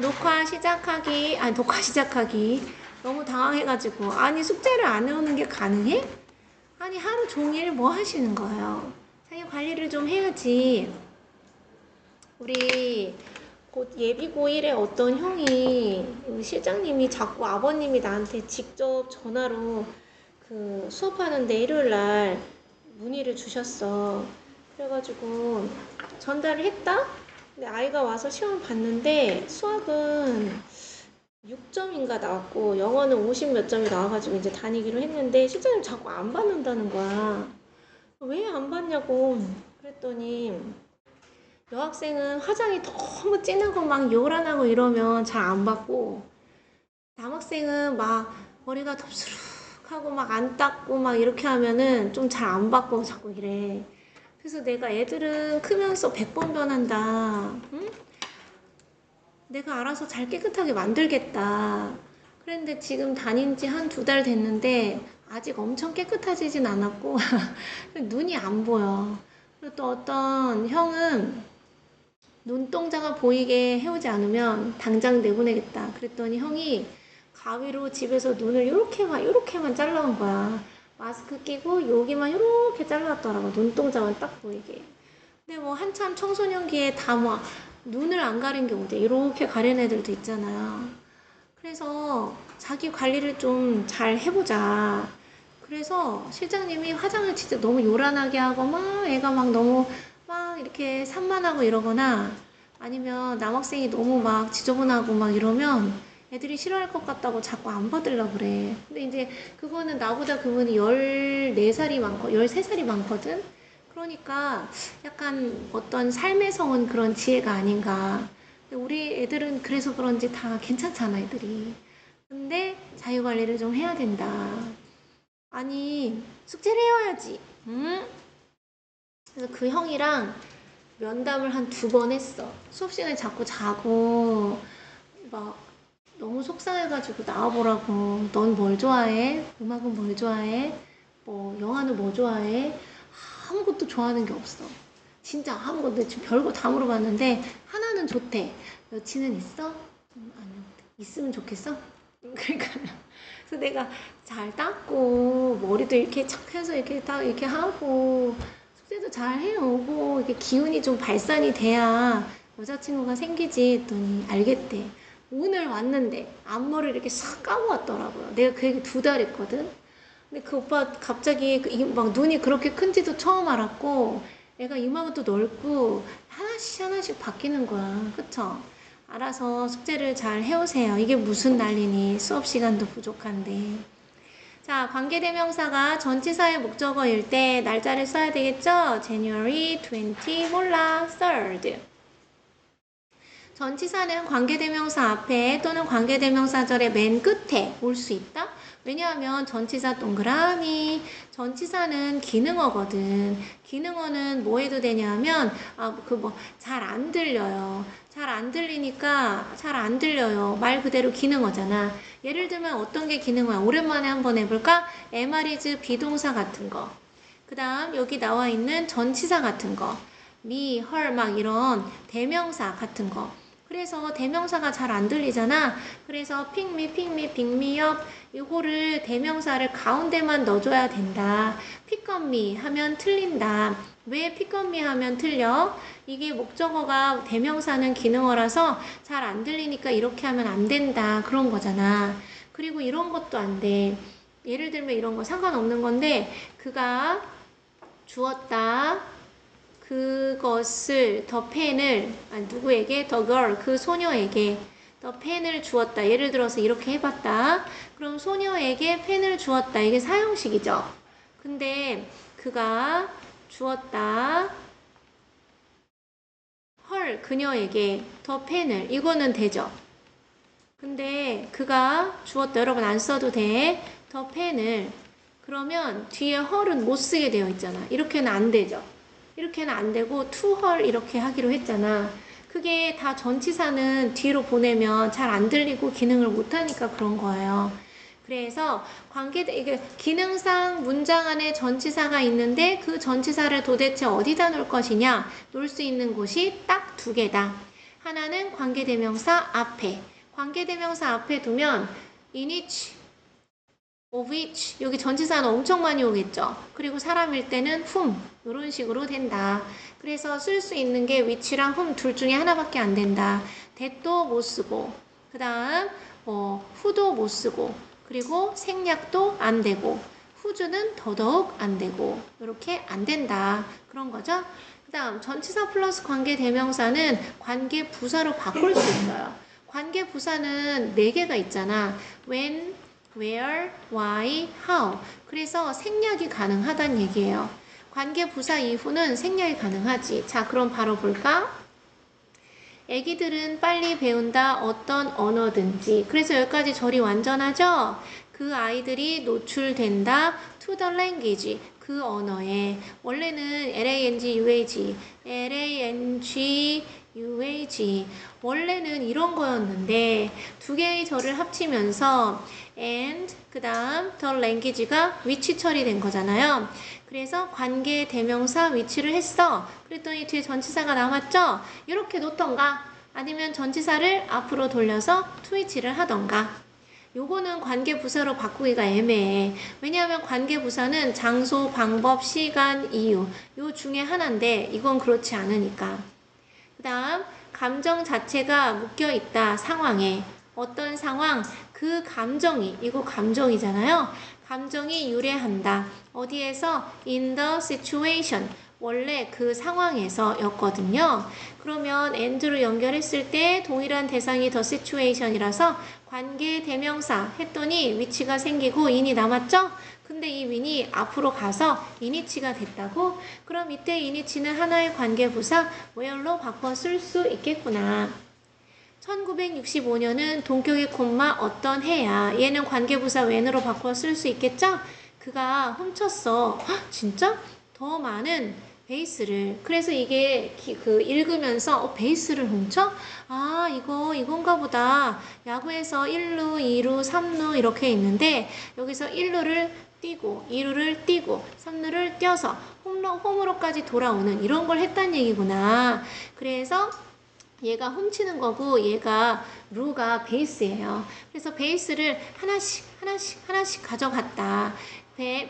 녹화 시작하기 너무 당황해가지고 아니 숙제를 안 해오는 게 가능해? 아니 하루 종일 뭐 하시는 거예요? 자기 관리를 좀 해야지. 우리 곧 예비 고1에 어떤 형이 실장님이 자꾸 아버님이 나한테 직접 전화로 그 수업하는데 일요일날 문의를 주셨어. 그래가지고 전달을 했다? 근데 아이가 와서 시험 봤는데 수학은 6점인가 나왔고 영어는 50 몇 점이 나와가지고 이제 다니기로 했는데 실장님 자꾸 안 받는다는 거야. 왜 안 받냐고 그랬더니 여학생은 화장이 너무 진하고 막 요란하고 이러면 잘 안 받고 남학생은 막 머리가 덥수룩하고 막 안 닦고 막 이렇게 하면은 좀 잘 안 받고 자꾸 이래. 그래서 내가 애들은 크면서 100번 변한다. 응? 내가 알아서 잘 깨끗하게 만들겠다. 그런데 지금 다닌 지 한 2달 됐는데 아직 엄청 깨끗해지진 않았고 눈이 안 보여. 그리고 또 어떤 형은 눈동자가 보이게 해오지 않으면 당장 내보내겠다. 그랬더니 형이 가위로 집에서 눈을 요렇게만 잘라온 거야. 마스크 끼고 여기만 요렇게 잘랐더라고. 눈동자만 딱 보이게. 근데 뭐 한참 청소년기에 다 뭐 눈을 안 가린 경우도 이렇게 가린 애들도 있잖아요. 그래서 자기 관리를 좀 잘 해보자. 그래서 실장님이 화장을 진짜 너무 요란하게 하고 막 애가 막 너무 막 이렇게 산만하고 이러거나 아니면 남학생이 너무 막 지저분하고 막 이러면 애들이 싫어할 것 같다고 자꾸 안 받으려고 그래. 근데 이제 그거는 나보다 그분이 13살이 많거든? 그러니까 약간 어떤 삶에서 온 그런 지혜가 아닌가. 근데 우리 애들은 그래서 그런지 다 괜찮잖아, 애들이. 근데 자유관리를 좀 해야 된다. 아니, 숙제를 해와야지. 응? 그래서 그 형이랑 면담을 한 2번 했어. 수업 시간에 자꾸 자고, 막, 너무 속상해가지고 나와보라고. 넌 뭘 좋아해? 음악은 뭘 좋아해? 뭐, 영화는 뭐 좋아해? 아무것도 좋아하는 게 없어. 진짜 아무것도. 지금 별거 다 물어봤는데, 하나는 좋대. 여친은 있어? 아니요. 있으면 좋겠어? 그러니까. 그래서 내가 잘 닦고, 머리도 이렇게 착 해서 이렇게 딱 이렇게 하고, 숙제도 잘 해오고 이렇게 기운이 좀 발산이 돼야 여자친구가 생기지 했더니 알겠대. 오늘 왔는데 앞머리를 이렇게 싹 까고 왔더라고요. 내가 그 얘기 2달 했거든. 근데 그 오빠 갑자기 막 눈이 그렇게 큰지도 처음 알았고 애가 이마도 넓고 하나씩 바뀌는 거야. 그쵸? 알아서 숙제를 잘 해오세요. 이게 무슨 난리니. 수업 시간도 부족한데. 자, 관계대명사가 전치사의 목적어일 때 날짜를 써야 되겠죠? January 20 몰라 3rd. 전치사는 관계대명사 앞에 또는 관계대명사절의 맨 끝에 올 수 있다? 왜냐하면 전치사 동그라미, 전치사는 기능어거든. 기능어는 뭐 해도 되냐면 잘 안 들려요. 잘 안 들리니까 잘 안 들려요. 말 그대로 기능어잖아. 예를 들면 어떤 게 기능어야? 오랜만에 한번 해볼까? am, is, 비동사 같은 거. 그 다음 여기 나와 있는 전치사 같은 거. me, her 막 이런 대명사 같은 거. 그래서 대명사가 잘 안 들리잖아. 그래서 pick me, pick me up 이거를 대명사를 가운데만 넣어줘야 된다. pick up me 하면 틀린다. 왜 pick up me 하면 틀려? 이게 목적어가 대명사는 기능어라서 잘 안 들리니까 이렇게 하면 안 된다. 그런 거잖아. 그리고 이런 것도 안 돼. 예를 들면 이런 거 상관없는 건데 그가 주었다. 그것을 더 펜을 누구에게? 더 girl 그 소녀에게 더 펜을 주었다. 예를 들어서 이렇게 해봤다. 그럼 소녀에게 펜을 주었다. 이게 사용식이죠. 근데 그가 주었다. 헐 그녀에게 더 펜을 이거는 되죠. 근데 그가 주었다. 여러분 안 써도 돼. 더 펜을 그러면 뒤에 헐은 못 쓰게 되어 있잖아. 이렇게는 안 되죠. 이렇게는 안 되고 to her 이렇게 하기로 했잖아. 그게 다 전치사는 뒤로 보내면 잘 안 들리고 기능을 못 하니까 그런 거예요. 그래서 이게 기능상 문장 안에 전치사가 있는데 그 전치사를 도대체 어디다 놓을 것이냐? 놓을 수 있는 곳이 딱 2개다. 하나는 관계대명사 앞에. 관계대명사 앞에 두면 in which, of which, 여기 전치사는 엄청 많이 오겠죠. 그리고 사람일 때는 whom, 이런 식으로 된다. 그래서 쓸 수 있는 게 which랑 whom 둘 중에 하나밖에 안 된다. that도 못 쓰고, 그 다음 who도 못 쓰고, 그리고 생략도 안 되고, whose는 더더욱 안 되고, 이렇게 안 된다. 그런 거죠. 그 다음 전치사 플러스 관계대명사는 관계부사로 바꿀 수 있어요. 관계부사는 4개가 있잖아. when, where, why, how. 그래서 생략이 가능하다는 얘기예요. 관계부사 이후는 생략이 가능하지. 자, 그럼 바로 볼까? 애기들은 빨리 배운다 어떤 언어든지. 그래서 여기까지 절이 완전하죠? 그 아이들이 노출된다 to the language. 그 언어에. 원래는 LANGUAG, LANGUAG. 원래는 이런 거였는데 두 개의 절을 합치면서 and 그 다음 the language가 위치 처리된 거잖아요. 그래서 관계 대명사 위치를 했어. 그랬더니 뒤에 전치사가 남았죠? 이렇게 놓던가 아니면 전치사를 앞으로 돌려서 to which를 하던가. 요거는 관계부사로 바꾸기가 애매해. 왜냐하면 관계부사는 장소, 방법, 시간, 이유 요 중에 하나인데 이건 그렇지 않으니까. 그 다음 감정 자체가 묶여있다. 상황에. 어떤 상황? 그 감정이, 이거 감정이잖아요. 감정이 유래한다. 어디에서? in the situation. 원래 그 상황에서 였거든요. 그러면 and로 연결했을 때 동일한 대상이 the situation이라서 관계 대명사 했더니 위치가 생기고 in이 남았죠? 근데 이 in이 앞으로 가서 in이치가 됐다고? 그럼 이때 in이치는 하나의 관계부사 where로 바꿔 쓸 수 있겠구나. 1965년은 동격의 콤마 어떤 해야? 얘는 관계부사 when으로 바꿔 쓸 수 있겠죠? 그가 훔쳤어. 헉, 진짜? 더 많은 베이스를. 그래서 이게 읽으면서 베이스를 훔쳐? 아, 이건가 보다. 야구에서 1루, 2루, 3루 이렇게 있는데 여기서 1루를 뛰고 2루를 뛰고 3루를 뛰어서 홈으로까지 돌아오는 이런 걸 했단 얘기구나. 그래서 얘가 훔치는 거고 얘가 루가 베이스예요. 그래서 베이스를 하나씩 가져갔다.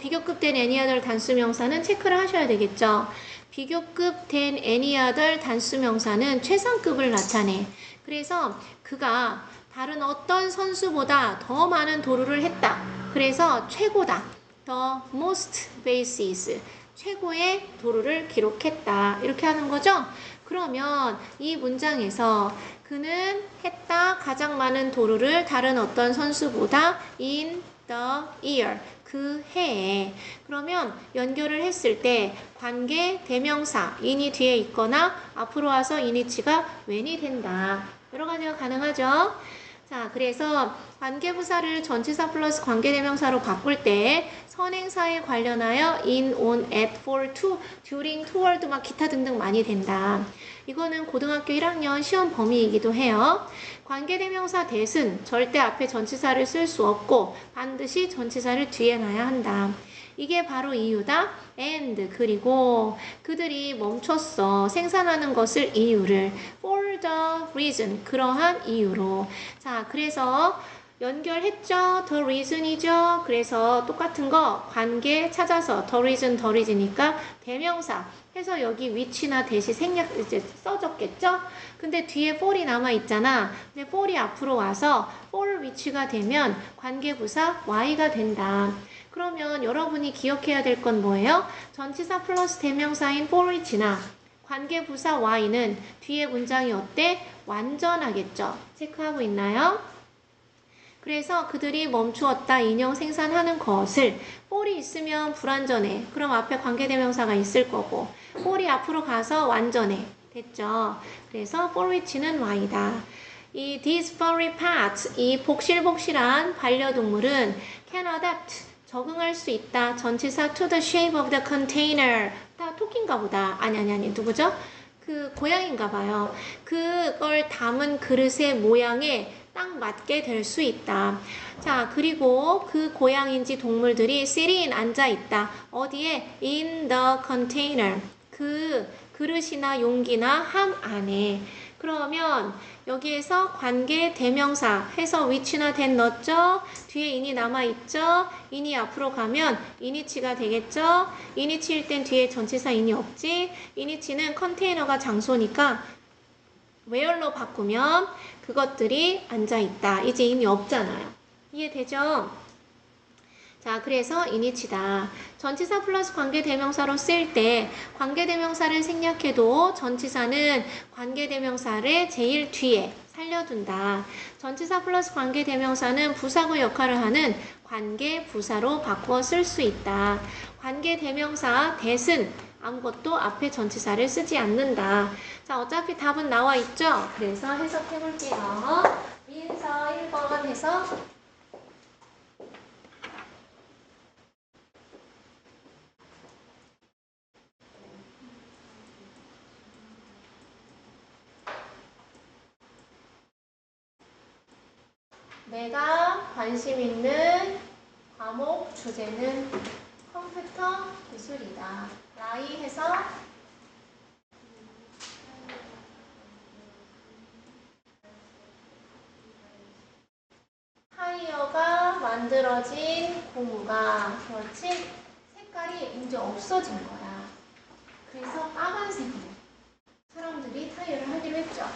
비교급 된 any other 단수명사는 체크를 하셔야 되겠죠. 비교급 된 any other 단수명사는 최상급을 나타내. 그래서 그가 다른 어떤 선수보다 더 많은 도루를 했다. 그래서 최고다. The most bases. 최고의 도루를 기록했다. 이렇게 하는 거죠. 그러면 이 문장에서 그는 했다 가장 많은 도루를 다른 어떤 선수보다 in the year. 그 해에. 그러면 연결을 했을 때 관계 대명사 in이 뒤에 있거나 앞으로 와서 in이치가 when이 된다. 여러 가지가 가능하죠. 자, 그래서 관계부사를 전치사 플러스 관계대명사로 바꿀 때 선행사에 관련하여 in, on, at, for, to, during, toward 막 기타 등등 많이 된다. 이거는 고등학교 1학년 시험 범위이기도 해요. 관계대명사 that은 절대 앞에 전치사를 쓸 수 없고 반드시 전치사를 뒤에 놔야 한다. 이게 바로 이유다. and 그리고 그들이 멈췄어. 생산하는 것을 이유를 for the reason 그러한 이유로. 자, 그래서 연결했죠. the reason이죠. 그래서 똑같은 거 관계 찾아서 the reason이니까 대명사 해서 여기 which나 that이 생략 이제 써졌겠죠. 근데 뒤에 for이 남아 있잖아. 근데 for이 앞으로 와서 for which가 되면 관계부사 y가 된다. 그러면 여러분이 기억해야 될 건 뭐예요? 전치사 플러스 대명사인 for which나 관계부사 y는 뒤에 문장이 어때? 완전하겠죠. 체크하고 있나요? 그래서 그들이 멈추었다 인형 생산하는 것을 for이 있으면 불완전해. 그럼 앞에 관계대명사가 있을 거고 for이 앞으로 가서 완전해. 됐죠? 그래서 for which는 y다. 이 these furry pets, 이 복실복실한 반려동물은 can adapt, 적응할 수 있다. 전치사 to the shape of the container. 다 토끼인가 보다. 아니 누구죠? 그 고양인가 봐요. 그걸 담은 그릇의 모양에 딱 맞게 될 수 있다. 자, 그리고 그 고양인지 동물들이 sitting 앉아있다. 어디에? in the container. 그 그릇이나 용기나 함 안에. 그러면 여기에서 관계 대명사 해서 which나 that 넣었죠? 뒤에 in이 남아있죠? in이 앞으로 가면 in이치가 되겠죠? in이치일 땐 뒤에 전치사 in이 없지? in이치는 컨테이너가 장소니까 where로 바꾸면 그것들이 앉아있다. 이제 in이 없잖아요. 이해되죠? 자, 그래서 in이치다. 전치사 플러스 관계대명사로 쓸 때 관계대명사를 생략해도 전치사는 관계대명사를 제일 뒤에 살려둔다. 전치사 플러스 관계대명사는 부사구 역할을 하는 관계부사로 바꾸어 쓸 수 있다. 관계대명사 that은 아무것도 앞에 전치사를 쓰지 않는다. 자, 어차피 답은 나와 있죠? 그래서 해석해 볼게요. 민서 1번 해석. 내가 관심 있는 과목 주제는 컴퓨터 기술이다. 라이 해서 타이어가 만들어진 고무가 그렇지? 색깔이 이제 없어진 거야. 그래서 빨간색으로 사람들이 타이어를 하기로 했죠.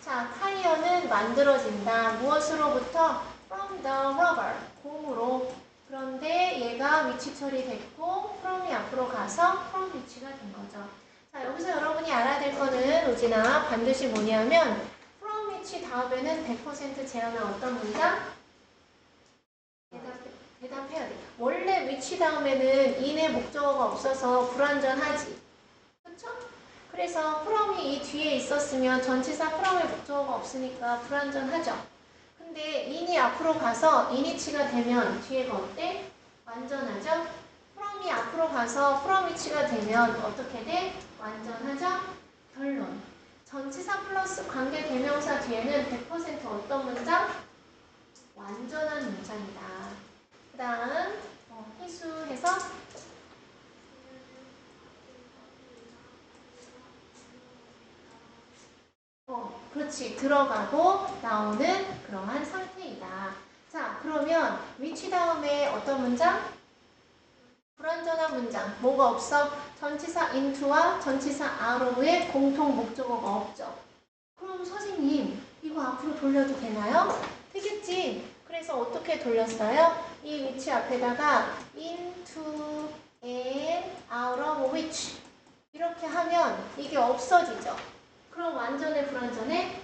자, 타이어는 만들어진다. 무엇으로부터? From the rubber. 고무로. 그런데 얘가 위치 처리됐고 from이 앞으로 가서 from 위치가 된 거죠. 자, 여기서 여러분이 알아야 될 거는 우진아 반드시 뭐냐면 from 위치 다음에는 100% 제한한 어떤 문장? 대답해야 돼. 원래 위치 다음에는 in의 목적어가 없어서 불완전하지. 그렇죠? 그래서 from이 이 뒤에 있었으면 전치사 from의 목적어가 없으니까 불완전하죠. 근데 in이 앞으로 가서 in이치가 되면 뒤에가 어때? 완전하죠? from이 앞으로 가서 from 위치가 되면 어떻게 돼? 완전하죠? 결론. 전치사 플러스 관계 대명사 뒤에는 100% 어떤 문장? 완전한 문장이다. 그 다음 희수해서 그렇지. 들어가고 나오는 그러한 상태이다. 자, 그러면 위치 다음에 어떤 문장? 불완전한 문장. 뭐가 없어? 전치사 into와 전치사 outof의 공통 목적어가 없죠. 그럼 선생님, 이거 앞으로 돌려도 되나요? 되겠지. 그래서 어떻게 돌렸어요? 이 위치 앞에다가 into and out of which 이렇게 하면 이게 없어지죠. 그럼 완전해, 불완전해?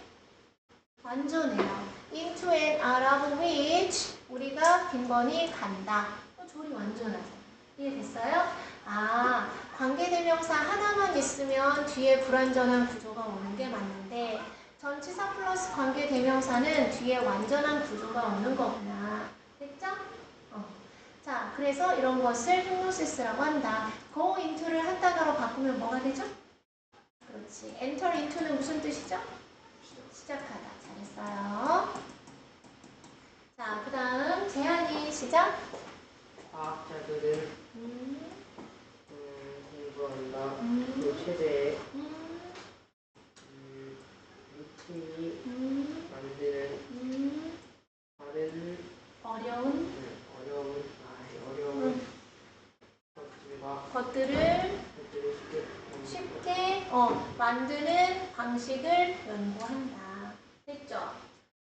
완전해요. into and out of which 우리가 빈번히 간다. 조리 완전하죠. 이해됐어요? 아, 관계대명사 하나만 있으면 뒤에 불완전한 구조가 오는 게 맞는데 전치사 플러스 관계대명사는 뒤에 완전한 구조가 오는 거구나. 됐죠? 자, 그래서 이런 것을 힙노시스라고 한다. go into를 한 단어로 바꾸면 뭐가 되죠? 그렇지. enter into는 무슨 뜻이죠? 시작하다. 잘했어요. 자, 그 다음 재한이 시작. 과학자들은 공부한다. 그 최대의 루틴이 만드는 다른 어려운 것들을 쉽게 만드는 방식을 연구한다. 됐죠?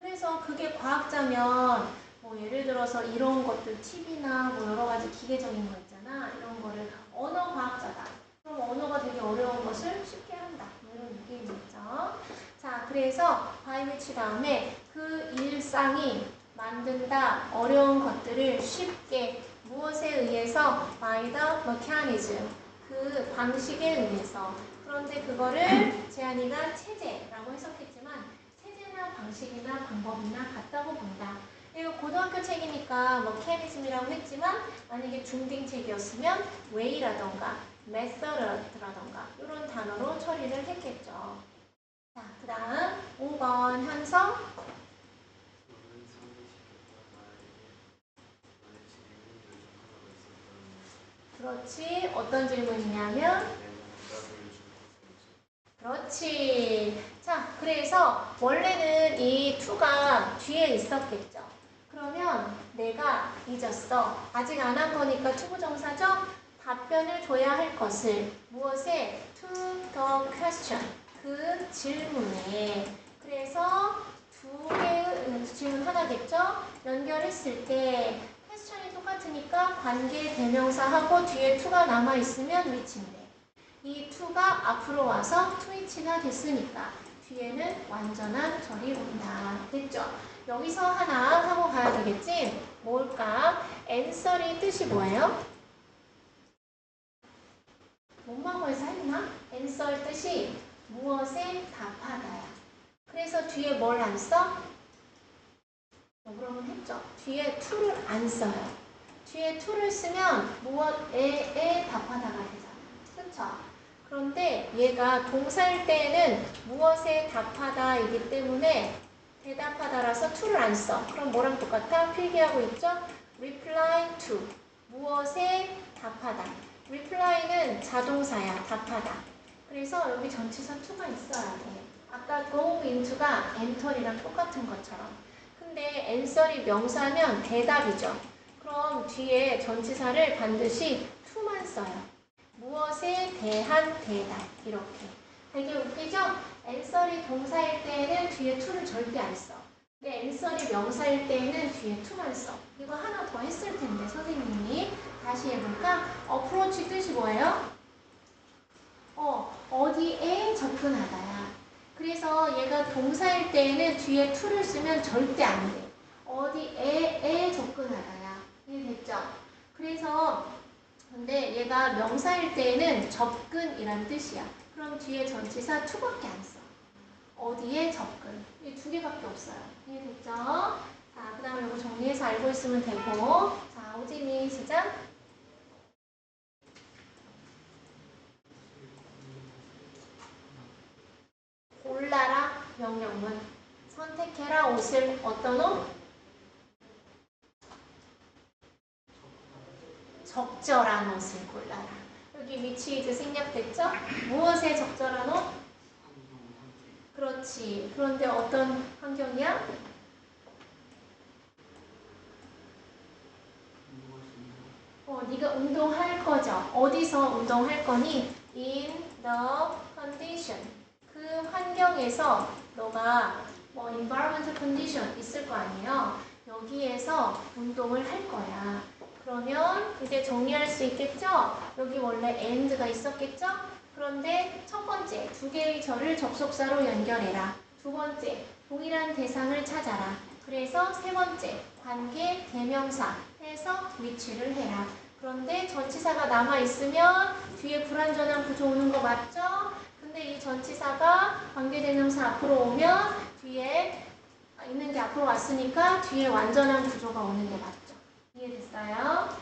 그래서 그게 과학자면 뭐 예를 들어서 이런 것들 팁이나 뭐 여러 가지 기계적인 거 있잖아. 이런 거를 언어 과학자다. 그럼 언어가 되게 어려운 것을 쉽게 한다. 뭐 이런 느낌이겠죠. 자, 그래서 by which 다음에 그 일상이 만든다. 어려운 것들을 쉽게 무엇에 의해서 by the mechanism 그 방식에 의해서. 그런데 그거를 재한이가 체제라고 해석했지만 체제나 방식이나 방법이나 같다고 본다. 이거 고등학교 책이니까 mechanism이라고 했지만 만약에 중딩 책이었으면 way라던가 method라던가 이런 단어로 처리를 했겠죠. 자, 그 다음 5번 현서. 그렇지. 어떤 질문이냐면 그렇지. 자, 그래서 원래는 이 to가 뒤에 있었겠죠. 그러면 내가 잊었어. 아직 안 한 거니까 투부정사죠? 답변을 줘야 할 것을 무엇에? To the question. 그 질문에. 그래서 두 개의 질문 하나겠죠? 연결했을 때 question이 똑같으니까 관계 대명사하고 뒤에 to가 남아있으면 which인데 이 to가 앞으로 와서 to which가 됐으니까 뒤에는 완전한 절이 온다. 됐죠? 여기서 하나 하고 가야 되겠지? 뭘까? answer이 뜻이 뭐예요? 못마고에서 했나? answer 뜻이 무엇에 답하다야. 그래서 뒤에 뭘 안 써? 그러면 했죠. 뒤에 to를 안 써요. 뒤에 to를 쓰면 무엇에 답하다가 되잖아. 그쵸? 그런데 얘가 동사일 때에는 무엇에 답하다이기 때문에 대답하다라서 to를 안 써. 그럼 뭐랑 똑같아? 필기하고 있죠? reply to. 무엇에 답하다. reply는 자동사야. 답하다. 그래서 여기 전치사 to가 있어야 돼. 아까 go into가 enter이랑 똑같은 것처럼. 근데 answer이 명사면 대답이죠. 그럼 뒤에 전치사를 반드시 to만 써요. 무엇에 대한 대답. 이렇게. 되게 웃기죠? answer이 동사일 때에는 뒤에 to를 절대 안 써. 근데 answer이 명사일 때에는 뒤에 to만 써. 이거 하나 더 했을 텐데 선생님이. 다시 해볼까? approach 뜻이 뭐예요? 어디에 접근하다야. 그래서 얘가 동사일 때에는 뒤에 to를 쓰면 절대 안 돼. 어디에 접근하다야. 이해됐죠? 그래서 근데 얘가 명사일 때에는 접근이란 뜻이야. 그럼 뒤에 전치사 to밖에 안 써. 어디에 접근. 이 두 개밖에 없어요. 이해됐죠? 자, 그 다음에 이거 정리해서 알고 있으면 되고. 자, 오지미 시작. 골라라 명령문. 선택해라 옷을. 어떤 옷? 적절한 옷을 골라라. 여기 위치 이제 생략됐죠? 무엇에 적절한 옷? 그렇지. 그런데 어떤 환경이야? 네가 운동할 거죠. 어디서 운동할 거니? In the condition. 그 환경에서 너가 뭐 environmental condition 있을 거 아니에요. 여기에서 운동을 할 거야. 그러면 이제 정리할 수 있겠죠? 여기 원래 and가 있었겠죠? 그런데 첫 번째, 두 개의 절을 접속사로 연결해라. 두 번째, 동일한 대상을 찾아라. 그래서 세 번째, 관계 대명사 해서 위치를 해라. 그런데 전치사가 남아있으면 뒤에 불완전한 구조 오는 거 맞죠? 근데 이 전치사가 관계대명사 앞으로 오면 뒤에 있는 게 앞으로 왔으니까 뒤에 완전한 구조가 오는 게 맞죠? 이해됐어요?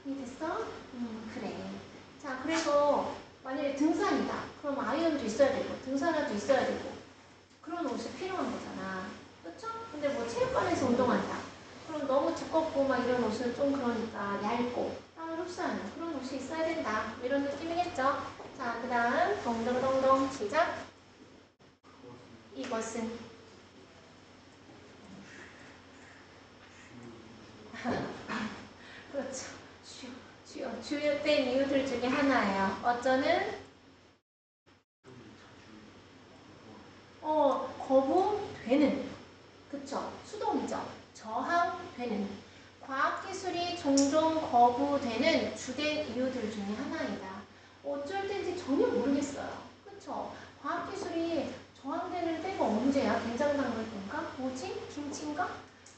이해됐어? 그래. 자, 그래서 만약에 등산이다. 그럼 아이언도 있어야 되고 등산화도 있어야 되고 그런 옷이 필요한 거잖아. 그렇죠? 근데 뭐 체육관에서 운동한다. 그럼 너무 두껍고 막 이런 옷은 좀 그러니까 얇고 땀을 흡수하는 그런 옷이 있어야 된다. 이런 느낌이겠죠? 자, 그 다음 동동동동 시작. 이것은 그렇죠. 주요된 이유들 중에 하나예요. 어쩌는 거부되는. 그쵸? 수동이죠. 저항되는. 과학기술이 종종 거부되는 주된 이유들 중에 하나이다. 어쩔 때인지 전혀 모르겠어요. 그쵸? 과학기술이 저항되는 때가 언제야? 된장당글 때인가? 뭐지? 김치인가?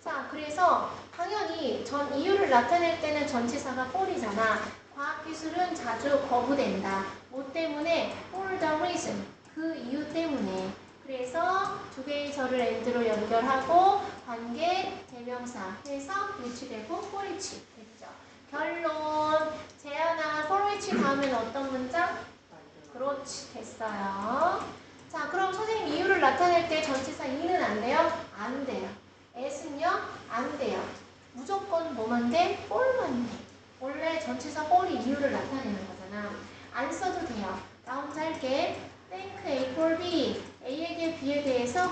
자, 그래서 당연히 전 이유를 나타낼 때는 전치사가 for이잖아. 과학기술은 자주 거부된다. 뭐 때문에? For the reason. 그 이유 때문에. 그래서 두 개의 절을 and로 연결하고 관계 대명사 해서 위치되고 for which 됐죠. 결론. 재현아, for which 다음에는 어떤 문장? 그렇지. 됐어요. 자, 그럼 선생님 이유를 나타낼 때 전치사 이는 안 돼요? 안 돼요. as는요? 안 돼요. 무조건 뭐만 돼? for만 돼. 원래 전치사 for이 이유를 나타내는 거잖아. 안 써도 돼요. 나 혼자 할게. think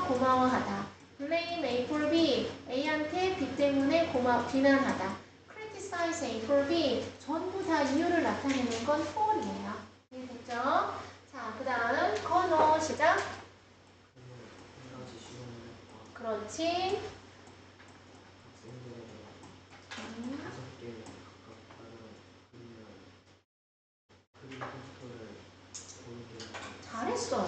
대해서 고마워하다. blame A for B. A한테 B 때문에 비난하다. criticize A for B. 전부 다 이유를 나타내는 건 for이에요. 이해됐죠? 자, 그 다음 건호 시작. 그렇지. 잘했어.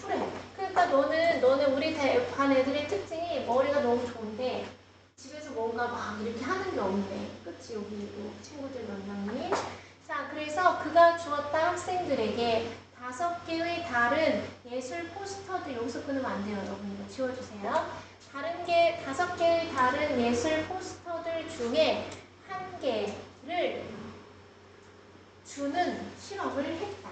그래. 그러니까 너는 우리 반 애들의 특징이 머리가 너무 좋은데 집에서 뭔가 막 이렇게 하는 게 없네. 그치? 여기 친구들 몇 명이. 자, 그래서 그가 주었다 학생들에게 5개의 다른 예술 포스터들, 여기서 끊으면 안 돼요. 여러분 이거 지워주세요. 5개의 다른 예술 포스터들 중에 1개를 주는 실험을 했다.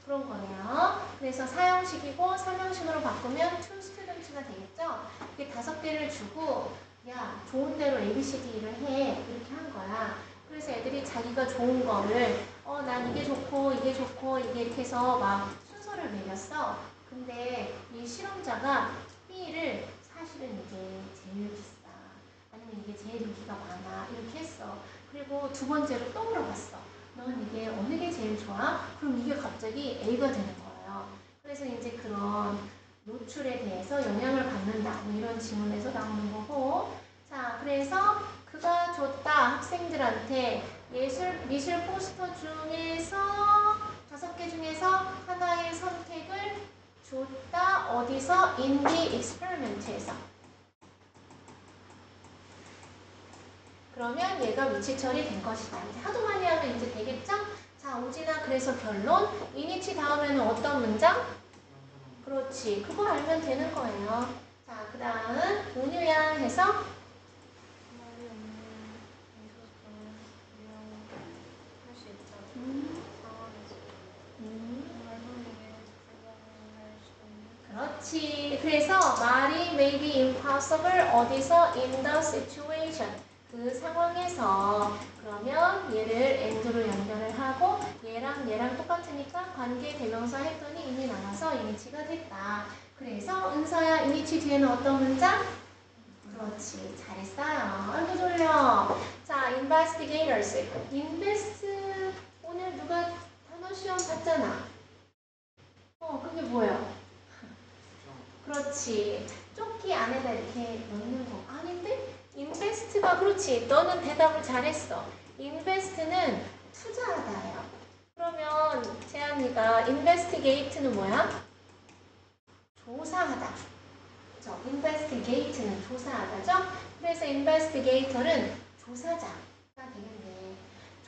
그런 거네요. 그래서 사형식이고 삼형식으로 바꾸면 to students가 되겠죠. 이게 5개를 주고 야 좋은 대로 ABCD를 해 이렇게 한 거야. 그래서 애들이 자기가 좋은 거를 난 이게 좋고 이게 좋고 이게 이렇게 해서 막 순서를 매겼어. 근데 이 실험자가 B를 사실은 이게 제일 비싸. 아니면 이게 제일 인기가 많아. 이렇게 했어. 그리고 두 번째로 또 물어봤어. 넌 이게 어느 게 제일 좋아? 그럼 이게 갑자기 A가 되는 거예요. 그래서 이제 그런 노출에 대해서 영향을 받는다. 뭐 이런 질문에서 나오는 거고. 자, 그래서 그가 줬다 학생들한테 미술 포스터 중에서 5개 중에서 하나의 선택을 줬다. 어디서? In the experiment에서. 그러면 얘가 위치 처리된 것이다. 이제 하도 많이 하면 이제 되겠죠? 자, 오진아 그래서 결론. 이니치 다음에는 어떤 문장? 그렇지. 그거 알면 되는 거예요. 자, 그 다음 은유야 해서 그렇지. 그래서 말이 may be impossible 어디서? in the situation. 그 상황에서 그러면 얘를 and로 연결을 하고 얘랑 똑같으니까 관계 대명사 했더니 이미 나와서 이니치가 됐다. 그래서 은서야 이니치 뒤에는 어떤 문장? 그렇지. 잘했어요. 아이고 졸려. 자, investigators. invest 오늘 누가 단어 시험 봤잖아. 그게 뭐야? 그렇지. 조끼 안에다 이렇게 넣는 거. 아닌데? 인베스트가 그렇지. 너는 대답을 잘했어. 인베스트는 투자하다예요. 그러면 재한이가 인베스티게이트는 뭐야? 조사하다. 그죠? 인베스티게이트는 조사하다죠? 그래서 인베스티게이터는 조사자가 되겠네.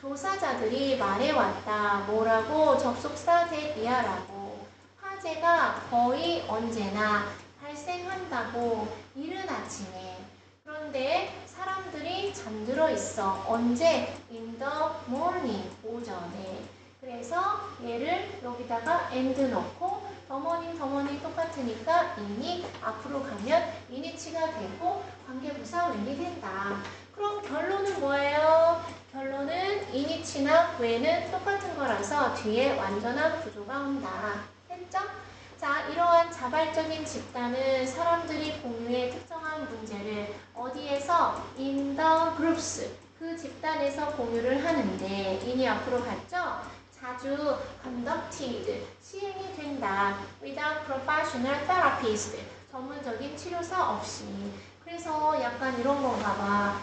조사자들이 말해왔다. 뭐라고? 접속사 대비하라고. 화재가 거의 언제나 발생한다고 이른 아침에. 그런데 사람들이 잠들어 있어. 언제? In the morning. 오전에. 그래서 얘를 여기다가 and 넣고 더머니 똑같으니까 in이 앞으로 가면 이니치가 되고 관계부사 when이 된다. 그럼 결론은 뭐예요? 결론은 이니치나 when은 똑같은 거라서 뒤에 완전한 구조가 온다. 했죠? 자, 이러한 자발적인 집단은 사람들이 공유의 특정한 문제를 어디에서? in the groups. 그 집단에서 공유를 하는데 in이 앞으로 갔죠? 자주 conducted. 시행이 된다. without professional therapist. 전문적인 치료사 없이. 그래서 약간 이런 건가 봐.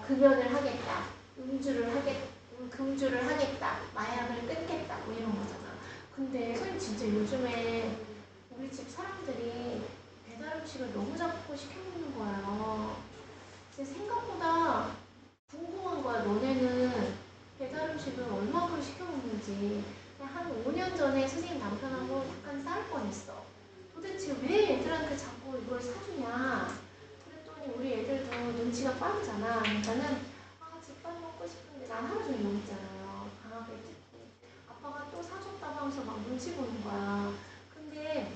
금연을 하겠다. 금주를 하겠다. 마약을 끊겠다. 뭐 이런 거잖아. 근데 선생님 진짜 요즘에 우리 집 사람들이 배달 음식을 너무 자꾸 시켜 먹는 거예요. 근데 생각보다 궁금한 거야. 너네는 배달 음식을 얼마큼 시켜 먹는지. 한 5년 전에 선생님 남편하고 약간 싸울 뻔했어. 도대체 왜 애들한테 자꾸 이걸 사주냐. 그랬더니 우리 애들도 눈치가 빠르잖아. 그러니까는 집밥 먹고 싶은데 난 하루 종일 여기 있잖아요. 방학에 특히. 아빠가 또 사줬다고 하면서 막 눈치 보는 거야. 근데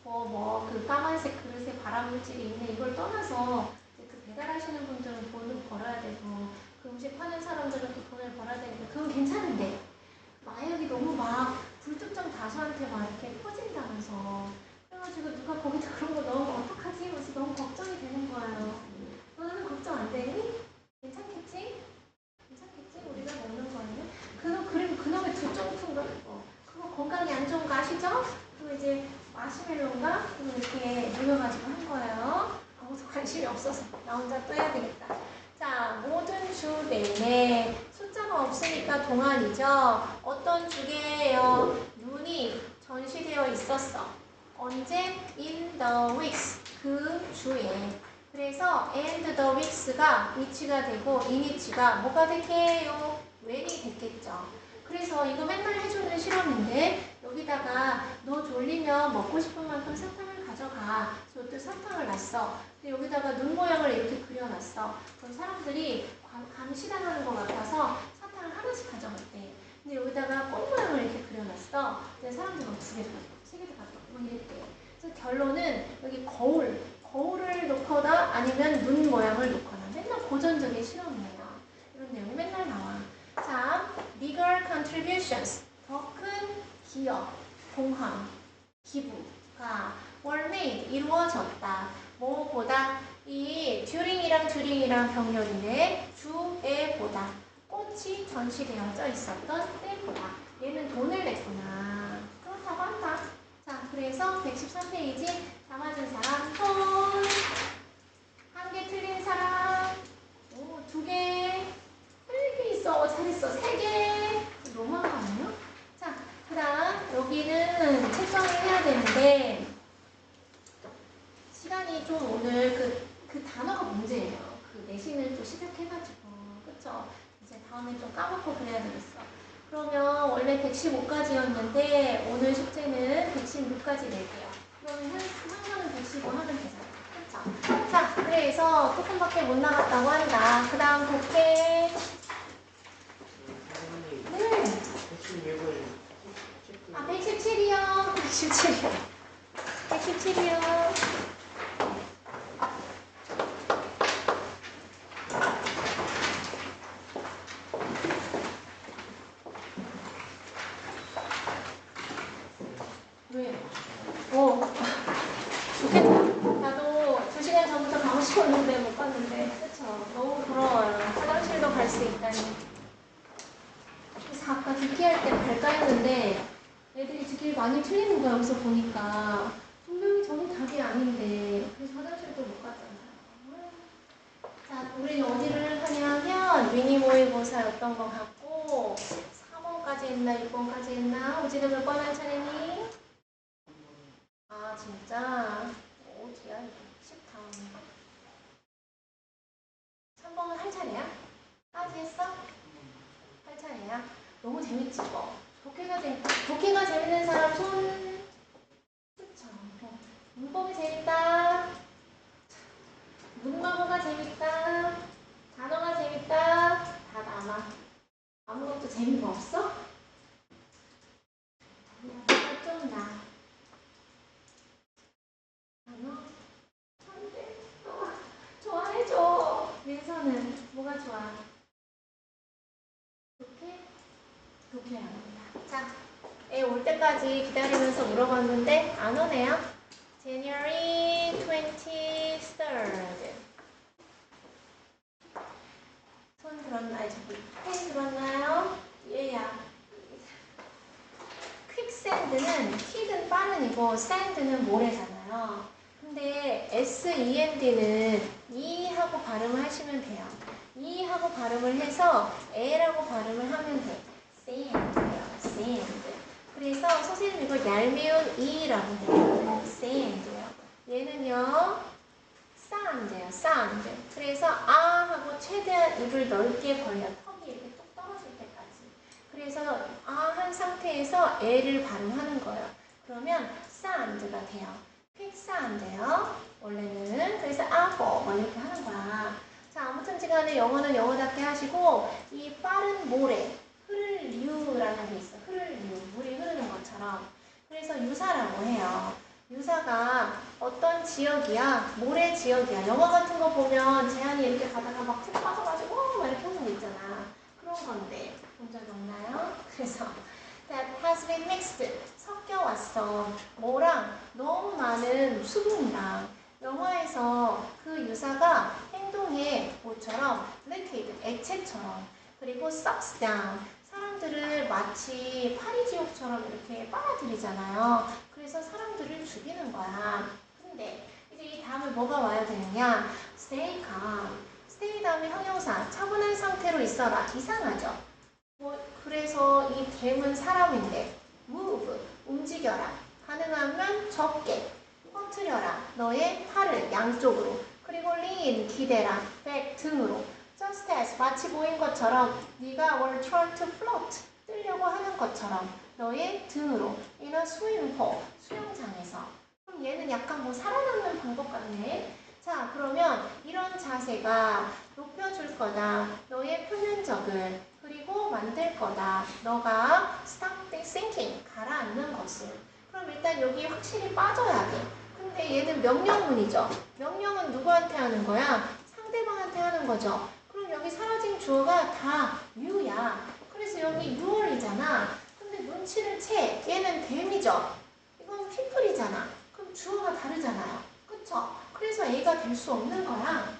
그 까만색 그릇에 발암물질이 있네 이걸 떠나서 그 배달하시는 분들은 돈을 벌어야 되고 그 음식 파는 사람들은 또 돈을 벌어야 되니까 그건 괜찮은데 마약이 너무 막 불특정 다수한테 막 이렇게 퍼진다면서 그래가지고 그래가지고 누가 거기다 그런 거 넣으면 어떡하지? 그래서 너무 걱정이 되는 거예요. 너는 걱정 안 되니? 괜찮겠지? 괜찮겠지? 우리가 먹는 거는? 그리고 그놈의 두 쫑푼가 그거 건강에 안 좋은 거 아시죠? 그거 이제 마시멜로인가? 그거 이렇게 녹여가지고 한 거예요. 아무도 관심이 없어서 나 혼자 또 해야 되겠다. 자, 모든 주 내내 숫자가 없으니까 동안이죠. 어떤 주계예요? 눈이 전시되어 있었어. 언제? In the weeks. 그 주에. 그래서 and the weeks가 위치가 되고 in이치가 뭐가 될게요? when이 됐겠죠. 그래서 이거 맨날 해주는 실험인데 여기다가 너 졸리면 먹고 싶은 만큼 사탕을 가져가. 그래서 또 사탕을 놨어. 근데 여기다가 눈 모양을 이렇게 그려놨어. 그럼 사람들이 감시당하는 것 같아서 사탕을 하나씩 가져갔대. 근데 여기다가 꽃 모양을 이렇게 그려놨어. 근데 사람들이 막 2개도 가져갔고 3개도 가져갔고 막 이랬대. 그래서 결론은 여기 거울을 놓거나 아니면 눈 모양을 놓거나 맨날 고전적인 실험이에요. 이런 내용이 맨날 나와. 자, bigger contributions. 더 큰 기여, 공헌, 기부가 were made. 이루어졌다. 뭐보다? 이 during이랑 병렬인데 주에보다 꽃이 전시되어져 있었던 때보다. 얘는 돈을 냈구나. 그렇다고 한다. 자, 그래서 113페이지 다 맞은 사람 손. 한 개 틀린 사람. 오, 2개. 틀린 게 있어. 잘했어. 3개. 너무한 거 아니에요? 자, 그 다음 여기는 책정을 해야 되는데 시간이 좀 오늘 그 단어가 문제예요. 그 내신을 또 시작해가지고. 그쵸? 이제 다음에 좀 까먹고 그래야 되겠어. 그러면 원래 115까지였는데 오늘 숙제는 116까지 낼게요. 그러면 한번은 115 하면 되잖아. 그쵸? 자, 그래서 조금밖에 못 나갔다고 한다. 그 다음 볼게. 선생님, 네. 116을 아, 117이요. 117이요. 117이요. 왜? 좋겠다. 나도 2시간 전부터 가고 싶었는데 못 갔는데. 그쵸? 너무 부러워요. 화장실도 갈 수 있다니. 그래서 아까 듣기 할 때 갈까 했는데 애들이 듣기를 많이 틀리는 거야. 여기서 보니까. 분명히 저는 답이 아닌데. 그래서 화장실도 못 갔잖아요. 자, 우리는 어디를 하냐면 미니 모의고사였던 것 같고 4번까지 했나 6번까지 했나? 오지는 몇 번 할 차례니? 아, 진짜? 어디야 이거? 10다음인가? 3번은 할 차례야? 까지 했어? 할 차례야? 너무 재밌지 뭐. 독해가 재밌는 사람 손. 그쵸? 문법이 재밌다. 문방어가 재밌다. 단어가 재밌다. 다 남아. 아무것도 재미가 없어? 뭐가 좀 나. 단어? 안돼. 좋아해줘. 민서는 뭐가 좋아? 독해 안 온다. 자, 애 올 때까지 기다리면서 물어봤는데 안 오네요. January 23rd. 손 들었나요? 저기 펜 들었나요? 얘야. 퀵샌드는 퀵은 빠른이고 샌드는 모래잖아요. 근데 SEND는 E하고 발음을 하시면 돼요. E하고 발음을 해서 L하고 발음을 하면 돼. sand예요. sand. 그래서 선생님 이거 얄미운 E라고 해요. sand예요. 얘는요. sound예요. sound. 그래서 아 하고 최대한 입을 넓게 벌려. 턱이 이렇게 뚝 떨어질 때까지. 그래서 아 한 상태에서 L을 발음하는 거예요. 그러면 sound가 돼요. quick sound예요. 원래는. 그래서 apple 막 이렇게 하는 거야. 자, 아무튼 간에 영어는 영어답게 하시고 이 빠른 모래, 흐를 류라는 게 있어. 흐를 류, 물이 흐르는 것처럼. 그래서 유사라고 해요. 유사가 어떤 지역이야? 모래 지역이야. 영화 같은 거 보면 재한이 이렇게 가다가 막 푹 빠져가지고 막 이렇게 하는 거 있잖아. 그런 건데 본 적 없나요? 그래서 that has been mixed. 섞여 왔어. 뭐랑? 너무 많은 수분이랑. 영화에서 그 유사가 행동해 뭐처럼 liquid, 액체처럼. 그리고 sucks down. 사람들을 마치 파리지옥처럼 이렇게 빨아들이잖아요. 그래서 사람들을 죽이는 거야. 근데 이제 이 다음에 뭐가 와야 되느냐? stay calm. stay 다음에 형용사. 차분한 상태로 있어라. 이상하죠? 그래서 이 댐은 사람인데 move, 움직여라. 가능하면 적게 퍼뜨려라. 너의 팔을 양쪽으로. 그리고 lean, 기대라. back, 등으로. just as, 마치 보인 것처럼 네가 were trying to float, 뜨려고 하는 것처럼 너의 등으로. in a swimming pool, 수영장에서. 그럼 얘는 약간 뭐 살아남는 방법 같네. 자, 그러면 이런 자세가 높여줄 거다. 너의 표면적을. 그리고 만들 거다. 너가 stop thinking, 가라앉는 것을. 그럼 일단 여기 확실히 빠져야 돼. 근데 얘는 명령문이죠. 명령은 누구한테 하는 거야? 상대방한테 하는 거죠. 그럼 여기 사라진 주어가 다 you야. 그래서 여기 you이잖아. 근데 눈치를 채. 얘는 them이죠. 이건 people이잖아. 그럼 주어가 다르잖아요. 그쵸? 그래서 A가 될 수 없는 거야.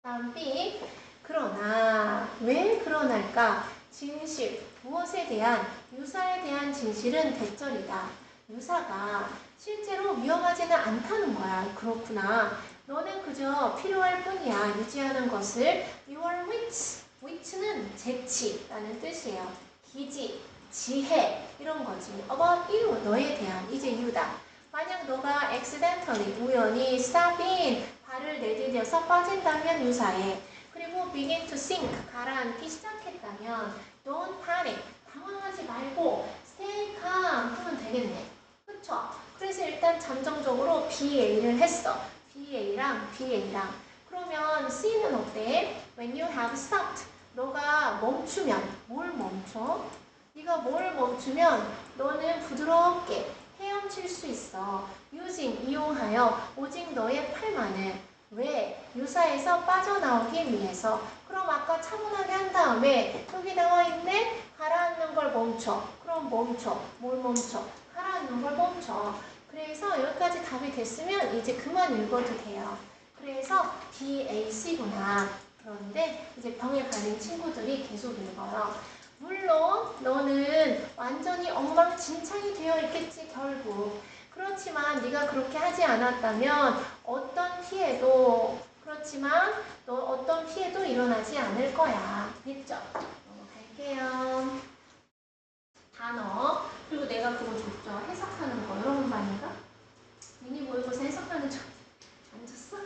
다음 B. 그러나 왜 그러날까? 진실, 무엇에 대한, 유사에 대한 진실은 대절이다. 유사가 실제로 위험하지는 않다는 거야. 그렇구나. 너는 그저 필요할 뿐이야. 유지하는 것을. Your wits, wits는 재치라는 뜻이에요. 기지, 지혜 이런 거지. About you, 너에 대한. 이제 you다. 만약 너가 accidentally, 우연히 stop in, 발을 내디뎌서 빠진다면 유사해. 그리고 begin to sink, 가라앉기 시작했다면 don't panic, 당황하지 말고 stay calm 하면 되겠네. 그쵸? 그래서 일단 잠정적으로 BA를 했어. BA랑 BA랑. 그러면 C는 어때? When you have stopped, 너가 멈추면, 뭘 멈춰? 네가 뭘 멈추면 너는 부드럽게 헤엄칠 수 있어. using, 이용하여 오직 너의 팔만을. 왜? 유사에서 빠져나오기 위해서. 그럼 아까 차분하게 한 다음에 여기 나와 있네? 가라앉는 걸 멈춰. 그럼 멈춰. 뭘 멈춰? 가라앉는 걸 멈춰. 그래서 여기까지 답이 됐으면 이제 그만 읽어도 돼요. 그래서 BAC구나. 그런데 이제 병에 걸린 친구들이 계속 읽어요. 물론 너는 완전히 엉망진창이 되어 있겠지 결국. 그렇지만 네가 그렇게 하지 않았다면 어떤 피해도 어떤 피해도 일어나지 않을 거야. 됐죠? 넘어갈게요. 단어. 그리고 내가 그거 줬죠. 해석하는 거. 여러분 반인가? 미니 모의고사 해석하는 거 안 줬어?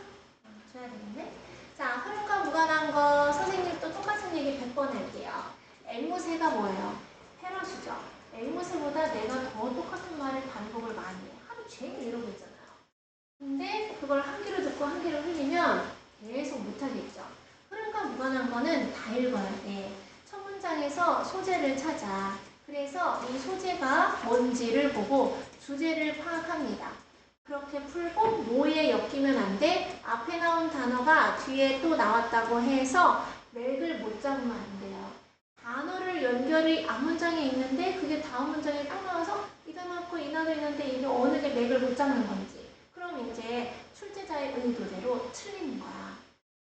줘야 되겠네. 자, 흐름과 무관한 거 선생님 또 똑같은 얘기 100번 할게요. 앵무새가 뭐예요? 패러시죠. 앵무새보다 내가 더 똑같은 말을 반복을 많이 해. 하루 종일 이러고 있잖아요. 근데 그걸 한 귀로 듣고 한 귀로 흘리면 계속 못하겠죠. 흐름과 무관한 거는 다 읽어야 돼. 첫 문장에서 소재를 찾아. 그래서 이 소재가 뭔지를 보고 주제를 파악합니다. 그렇게 풀고 뭐에 엮이면 안 돼? 앞에 나온 단어가 뒤에 또 나왔다고 해서 맥을 못 잡으면 안 돼요. 단어를 연결이 앞 문장에 있는데 그게 다음 문장에 딱 나와서 이 단어고 이 단어 있는데 이게 어느 게 맥을 못 잡는 건지. 그럼 이제 출제자의 의도대로 틀리는 거야.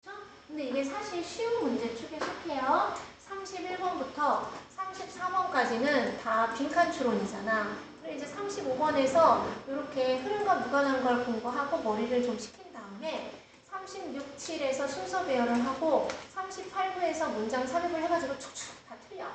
그렇죠? 근데 이게 사실 쉬운 문제 축에 속해요. 31번부터 34번까지는 다 빈칸 추론이잖아. 그리고 이제 35번에서 이렇게 흐름과 무관한 걸 공부하고 머리를 좀 식힌 다음에 36, 7에서 순서 배열을 하고 38부에서 문장 삽입을 해가지고 축축 다 틀려.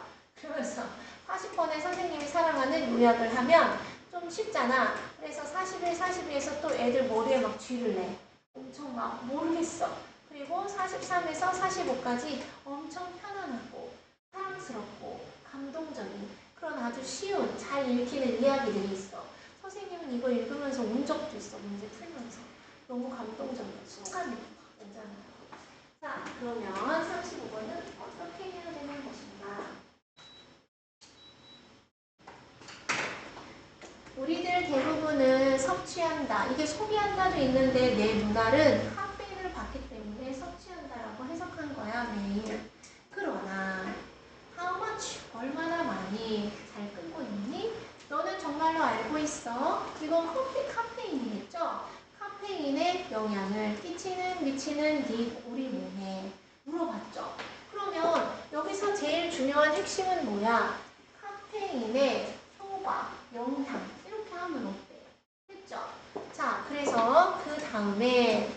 그러면서 40번에 선생님이 사랑하는 요약을 하면 좀 쉽잖아. 그래서 41, 42에서 또 애들 머리에 막 쥐를 내. 엄청 막 모르겠어. 그리고 43에서 45까지 엄청 편안하고 사랑스럽고 감동적인 그런 아주 쉬운 잘 읽히는 이야기들이 있어. 선생님은 이거 읽으면서 운 적도 있어. 문제 풀면서. 너무 감동적이야. 순간이 막 오잖아요. 자, 그러면 35번은 어떻게 해야 되는 것인가? 우리들 대부분은 섭취한다. 이게 소비한다도 있는데 내 눈알은 카페인을 받기 때문에 섭취한다라고 해석한 거야, 매일. 그러나 how much? 얼마나 많이 잘 끊고 있니? 너는 정말로 알고 need 우리 몸에 물어봤죠. 그러면 여기서 제일 중요한 핵심은 뭐야? 카페인의 효과, 영향 이렇게 하면 어때? 했죠? 자, 그래서 그 다음에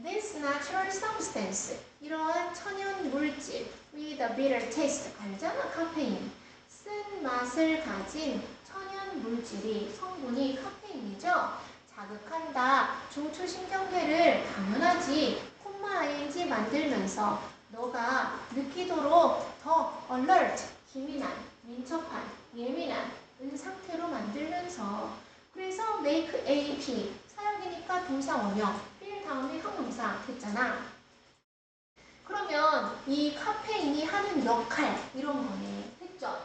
this natural substance 이러한 천연 물질 with a bitter taste 알잖아 카페인 쓴 맛을 가진 천연 물질이 성분이 카페인이죠. 자극한다. 중추신경계를 당연하지. 콤마 ing 만들면서 너가 느끼도록 더 alert, 기민한, 민첩한, 예민한 상태로 만들면서 그래서 make AP 사역이니까 동사 원형 feel 다음에 형용사 됐잖아. 그러면 이 카페인이 하는 역할 이런 거네. 했죠?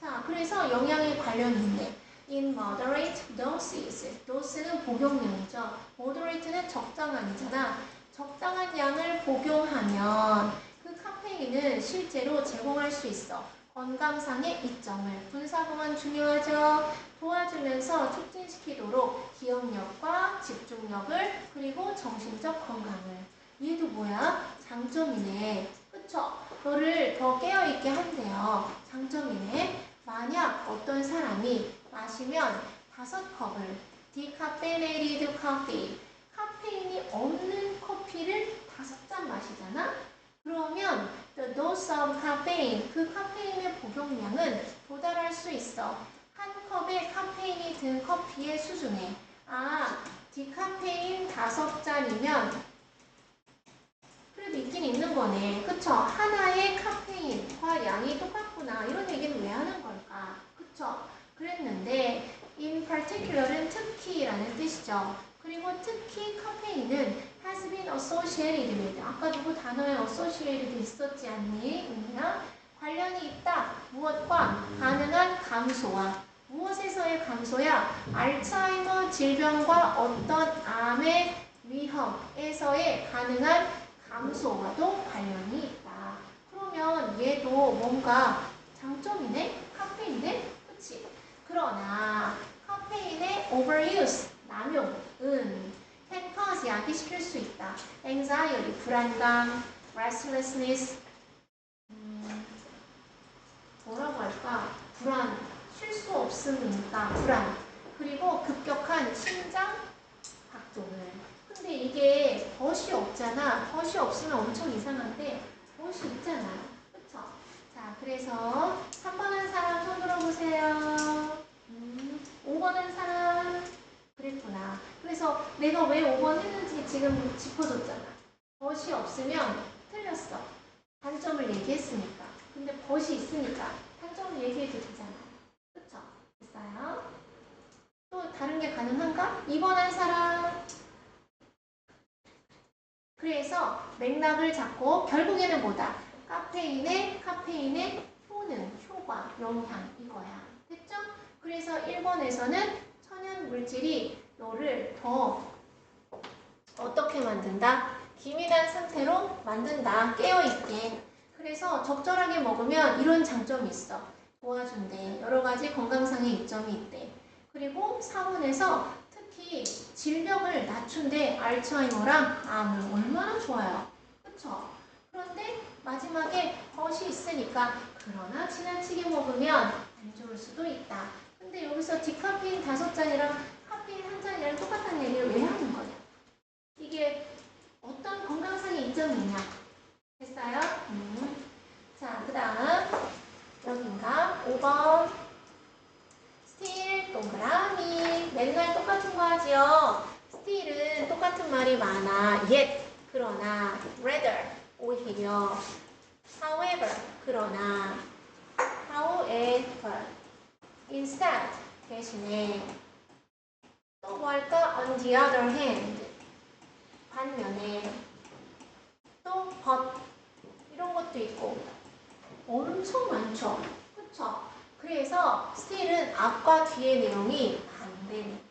자, 그래서 영양에 관련 있네. In moderate doses. 도스는 복용량이죠. moderate는 적당한이잖아. 적당한 양을 복용하면 그 카페인은 실제로 제공할 수 있어. 건강상의 이점을. 분사구문 중요하죠. 도와주면서 촉진시키도록 기억력과 집중력을 그리고 정신적 건강을. 얘도 뭐야? 장점이네. 그쵸? 너를 더 깨어있게 한대요. 장점이네. 만약 어떤 사람이 마시면 5컵을 디카페네이티드 커피 카페인이 없는 커피를 5잔 마시잖아? 그러면 the dose of caffeine 그 카페인의 복용량은 도달할 수 있어. 한 컵에 카페인이 든 커피의 수준에 아 디카페인 5잔이면 그래도 있긴 있는 거네. 그쵸? 하나의 카페인과 양이 똑같구나. 이런 얘기는 왜 하는 걸까? 그쵸? 그랬는데 in particular은 특히라는 뜻이죠. 그리고 특히 카페인은 has been associated with 아까 누구 단어에 associated 있었지 않니? 은미야? 관련이 있다. 무엇과? 가능한 감소와 무엇에서의 감소야? 알츠하이머 질병과 어떤 암의 위험에서의 가능한 감소와도 관련이 있다. 그러면 얘도 뭔가 장점이네? 카페인이네? 그치? 그러나 카페인의 overuse, 남용은 can cause 야기시킬 수 있다. anxiety, 불안감, restlessness, 뭐라고 할까? 불안, 쉴 수 없으니까 불안. 그리고 급격한 심장 박동을. 근데 이게 덫이 없잖아. 덫이 없으면 엄청 이상한데 덫이 있잖아. 그쵸? 자, 그래서 3번 한 사람 손 들어보세요. 5번 한 사람. 그랬구나. 그래서 내가 왜 5번 했는지 지금 짚어줬잖아. 덫이 없으면 틀렸어. 단점을 얘기했으니까. 근데 덫이 있으니까 단점을 얘기해도 되잖아. 그쵸? 됐어요? 또 다른 게 가능한가? 2번 한 사람. 그래서 맥락을 잡고 결국에는 뭐다? 카페인의 효능, 효과, 영향 이거야. 됐죠? 그래서 1번에서는 천연 물질이 너를 더 어떻게 만든다? 기민한 상태로 만든다. 깨어있게. 그래서 적절하게 먹으면 이런 장점이 있어. 도와준대. 여러 가지 건강상의 이점이 있대. 그리고 4번에서 특히 질병을 낮춘대. 알츠하이머랑 암을. 얼마나 좋아요. 그쵸? 그런데 마지막에 덫이 있으니까 그러나 지나치게 먹으면 안 좋을 수도 있다. 근데 여기서 디카페인 5잔이랑 카페인 1잔이랑 똑같다는 얘기를 왜 하는 거냐? 이게 어떤 건강상의 이점이 있냐? 됐어요? 자, 그 다음 여긴가? 5번 스틸 동그라미 맨날 똑같은 거 하지요? 스틸은 똑같은 말이 많아. yet 그러나 rather 오히려 however 그러나 however instead 대신에 또 뭐 할까? on the other hand 반면에 또 but 이런 것도 있고 엄청 많죠. 그쵸? 그래서 still은 앞과 뒤의 내용이 반대네.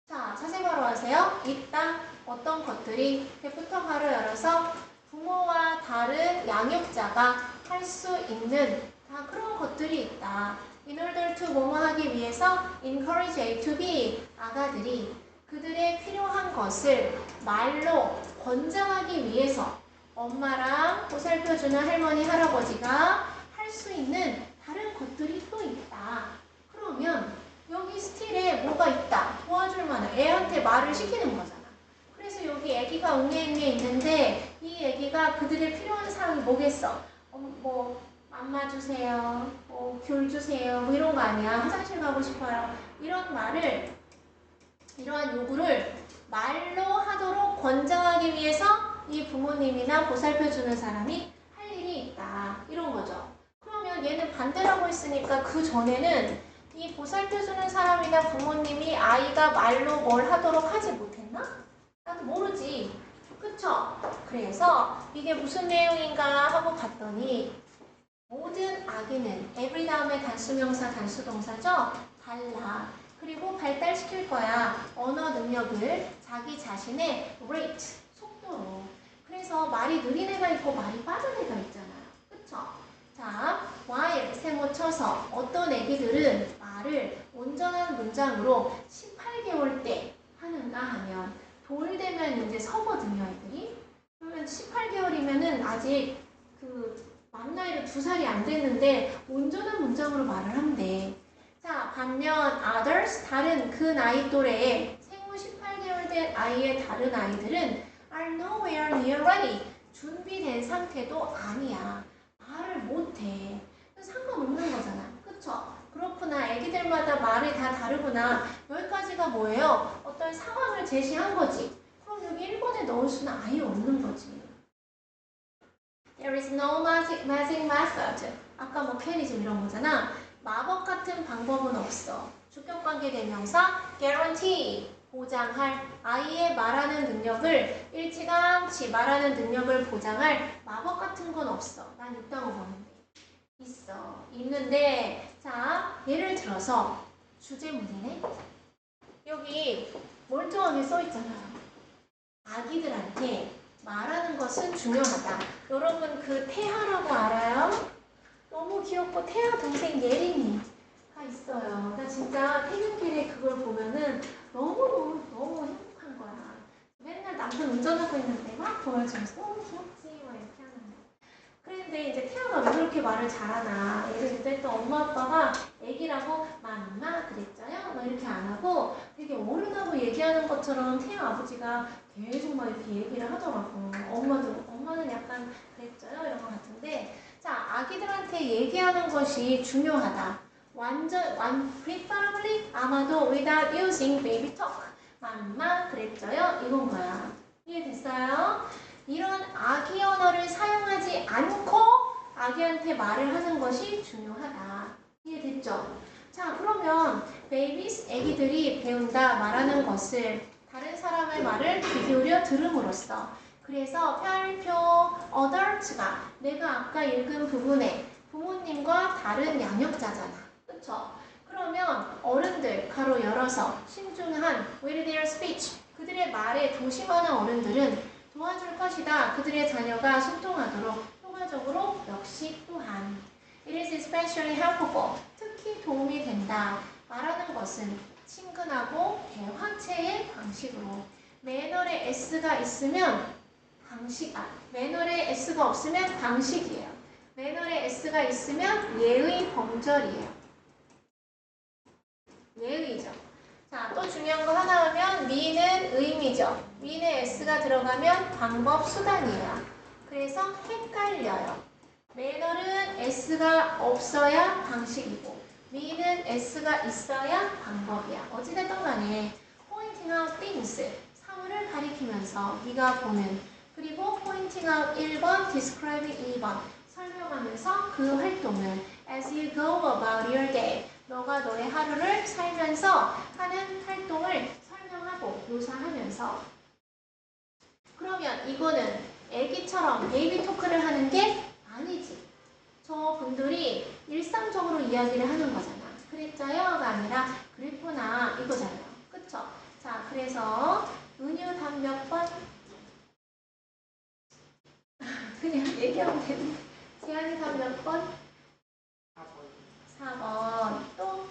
자, 자세 바로 하세요. 있다. 어떤 것들이 대부터 가로 열어서 부모와 다른 양육자가 할 수 있는 다 그런 것들이 있다. In order to 뭐뭐 하기 위해서 encourage A to B 아가들이 그들의 필요한 것을 말로 권장하기 위해서 엄마랑 보살펴주는 할머니, 할아버지가 할 수 있는 다른 것들이 또 있다. 그러면 여기 스틸에 뭐가 있다? 도와줄 만한 애한테 말을 시키는 거잖아. 그래서 여기 애기가 응애응애 있는데 이 애기가 그들의 필요한 사항이 뭐겠어? 뭐 맘마 주세요, 뭐 귤 주세요, 뭐 이런 거 아니야. 화장실 가고 싶어요. 이런 말을, 이러한 요구를 말로 하도록 권장하기 위해서 이 부모님이나 보살펴주는 사람이 할 일이 있다. 이런 거죠. 그러면 얘는 반대라고 했으니까 그 전에는 이 보살펴주는 사람이나 부모님이 아이가 말로 뭘 하도록 하지 못했나? 나도 모르지. 그쵸? 그래서 이게 무슨 내용인가 하고 봤더니 모든 아기는 every 다음에 단수명사, 단수동사죠? 달라. 그리고 발달시킬 거야. 언어 능력을 자기 자신의 rate, 속도로. 그래서 말이 느린 애가 있고 말이 빠른 애가 있잖아요. 그쵸? 자, while 세모 쳐서 어떤 애기들은 말을 온전한 문장으로 18개월 때 하는가 하면 돌 되면 이제 서거든요, 애들이. 그러면 18개월이면은 아직 만 나이로 2살이 안 됐는데 온전한 문장으로 말을 한대. 자, 반면 others, 다른 그 나이 또래의 생후 18개월 된 아이의 다른 아이들은 are nowhere near ready. 준비된 상태도 아니야. 말을 못해. 상관없는 거잖아. 그쵸? 그렇구나. 애기들마다 말이 다 다르구나. 여기까지가 뭐예요? 어떤 상황을 제시한 거지. 그럼 여기 1번에 넣을 수는 아예 없는 거지. There is no magic method. 아까 뭐 메커니즘 이런 거잖아. 마법 같은 방법은 없어. 주격관계 대명사 guarantee. 보장할 아이의 말하는 능력을 일찌감치 말하는 능력을 보장할 마법 같은 건 없어. 난 있다고 보는데. 있어. 있는데 자 예를 들어서 주제문이네. 여기 멀쩡하게 써있잖아요. 아기들한테 말하는 것은 중요하다. 여러분 그 태아라고 알아요? 너무 귀엽고 태아 동생 예린이가 있어요. 나 진짜 퇴근길에 그걸 보면은 너무 행복한 거야. 맨날 남편 운전하고 있는데 막 보여주면서 너무 귀엽지 막 이렇게 하는데. 그런데 이제 태아가 왜 그렇게 말을 잘하나. 예를 들때 또 엄마 아빠가 애기라고 맘마 그랬죠요? 막 이렇게 안 하고 되게 어른하고 얘기하는 것처럼 태아 아버지가 계속 막 이렇게 얘기를 하더라고. 엄마는 약간 그랬죠요? 이런 것 같은데. 자, 아기들한테 얘기하는 것이 중요하다. preferably 아마도 without using baby talk. 맘마 그랬죠요? 이건 거야. 이해됐어요? 이런 아기 언어를 사용하지 않고 아기한테 말을 하는 것이 중요하다. 이해됐죠? 자, 그러면 babies, 아기들이 배운다, 말하는 것을 다른 사람의 말을 귀 기울여 들음으로써 그래서 별표 adult가 내가 아까 읽은 부분에 부모님과 다른 양육자잖아. 그쵸? 그러면 어른들, 가로 열어서 신중한 with their speech, 그들의 말에 조심하는 어른들은 도와줄 것이다. 그들의 자녀가 소통하도록 효과적으로 역시 또한 It is especially helpful. 특히 도움이 된다. 말하는 것은 친근하고 대화체의 방식으로 매너에 S가 있으면 매너에 S가 없으면 방식이에요. 매너에 S가 있으면 예의 범절이에요. 예의죠. 자, 또 중요한 거 하나 하면 미는 의미죠. 미는 S가 들어가면 방법, 수단이에요. 그래서 헷갈려요. 매너는 S가 없어야 방식이고 미는 S가 있어야 방법이야. 어찌됐든 간에 pointing out things, 사물을 가리키면서 네가 보는 그리고 pointing out 1번, describing 2번 설명하면서 그 활동을 as you go about your day 너가 너의 하루를 살면서 하는 활동을 설명하고 묘사하면서 그러면 이거는 애기처럼 베이비 토크를 하는 게 아니지. 저분들이 일상적으로 이야기를 하는 거잖아. 그랬죠요가 아니라 그랬구나 이거잖아요. 그쵸? 자, 그래서 은유 답 몇 번? 그냥 얘기하면 되는데 재한이 답 몇 번? 4번. 또?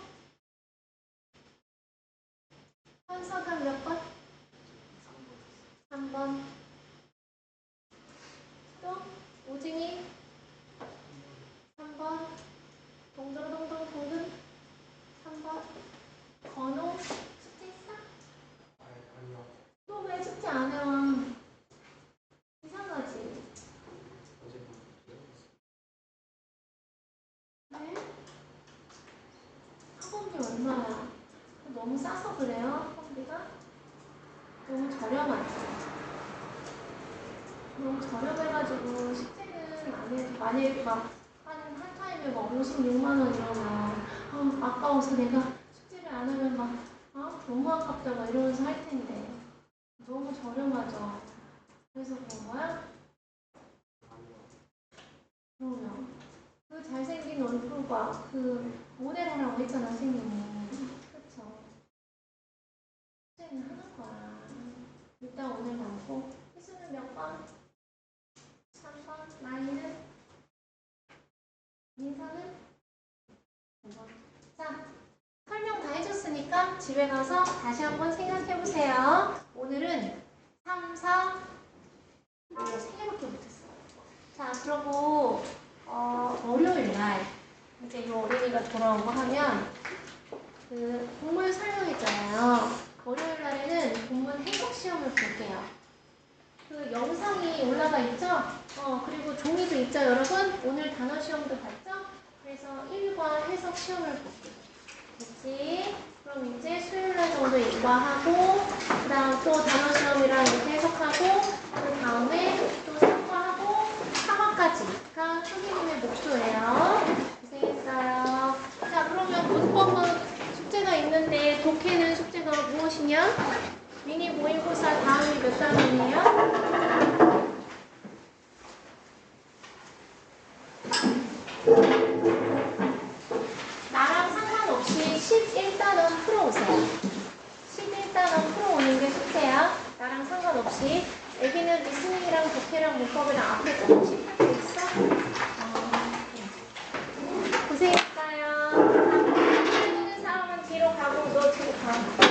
현서 답 몇 번? 2번. 또 오징이 3번. 동동동동 동근 3번. 건호 숙제 있어? 아니요. 또 왜 숙제 안 해와? 이상하지? 어제 왜? 학원비 얼마야? 너무 싸서 그래요? 학원비가? 너무 저렴하지? 너무 저렴해가지고 숙제는 안 해도 만약에 한 타임에 막 56만 원 이러면 아까워서 내가 숙제를 안 하면 너무 아깝다 막 이러면서 할 텐데 너무 저렴하죠? 그래서 그런 거야? 그러면 그 잘생긴 얼굴과 그 모델 하라고 했잖아 선생님이. 그쵸? 숙제는 하는 거야. 일단 오늘 남고 희수는 몇 번? 3번. 나이는? 민서는? 5번. 자, 설명 다 해줬으니까 집에 가서 다시 한번 생각해보세요. 오늘은 3, 4, 3개밖에 못했어. 자, 그러고 월요일 날 이제 이 어린이가 돌아오고 하면 그 공문 설명했잖아요. 월요일 날에는 공문 해석 시험을 볼게요. 그 영상이 올라가 있죠? 그리고 종이도 있죠, 여러분? 오늘 단어 시험도 봤죠? 그래서 1과 해석 시험을 볼게요. 됐지? 그럼 이제 수요일 날 정도 이거 하고, 그 다음 또 단어 시험이랑 이렇게 해석하고, 그 다음에 또 3과 하고, 4과까지가 선생님의 목표예요. 고생했어요. 자, 그러면 문법은 숙제가 있는데, 독해는 숙제가 무엇이냐? 미니 모의고사 다음이 몇 단원이에요? 나랑 상관없이 11단원 풀어오세요. 11단원 풀어오는 게 숙제야. 나랑 상관없이. 애기는 리스닝이랑 독해랑 문법이랑 앞에 조금씩 할 수 있어? 고생했어요. 해주는 사람은 뒤로 가고 너 뒤로 가.